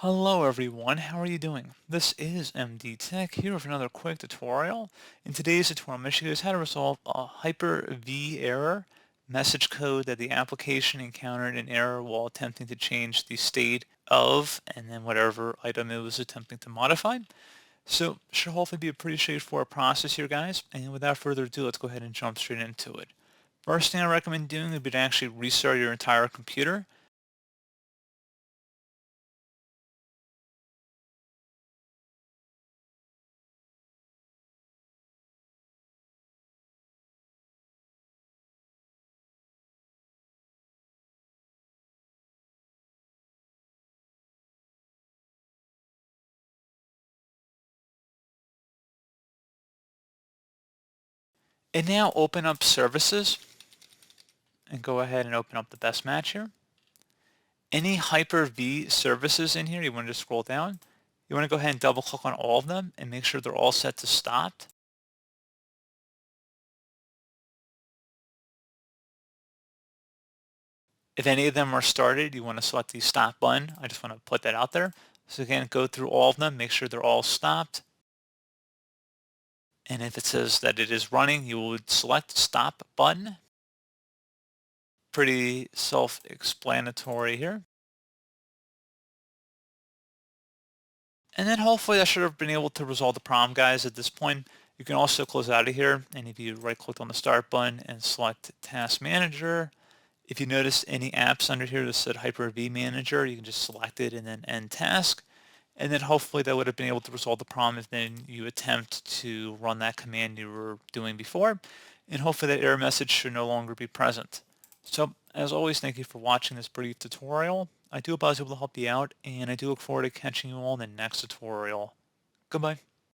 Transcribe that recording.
Hello everyone, how are you doing? This is MD Tech here with another quick tutorial. In today's tutorial, I'm going to show you guys how to resolve a Hyper-V error message code that the application encountered an error while attempting to change the state of and then whatever item it was attempting to modify. So should hopefully be a pretty straightforward process here, guys. And without further ado, let's go ahead and jump straight into it. First thing I recommend doing would be to actually restart your entire computer. And now open up services and go ahead and open up the best match here. Any Hyper-V services in here, you want to just scroll down. You want to go ahead and double click on all of them and make sure they're all set to stopped. If any of them are started, you want to select the stop button. I just want to put that out there. So again, go through all of them, make sure they're all stopped. And if it says that it is running, you would select stop button. Pretty self-explanatory here. And then hopefully that should have been able to resolve the problem, guys, at this point. You can also close out of here, and if you right-click on the Start button and select Task Manager, if you notice any apps under here that said Hyper-V Manager, you can just select it and then End Task. And then hopefully that would have been able to resolve the problem if then you attempt to run that command you were doing before. And hopefully that error message should no longer be present. So, as always, thank you for watching this brief tutorial. I do hope I was able to help you out, and I do look forward to catching you all in the next tutorial. Goodbye.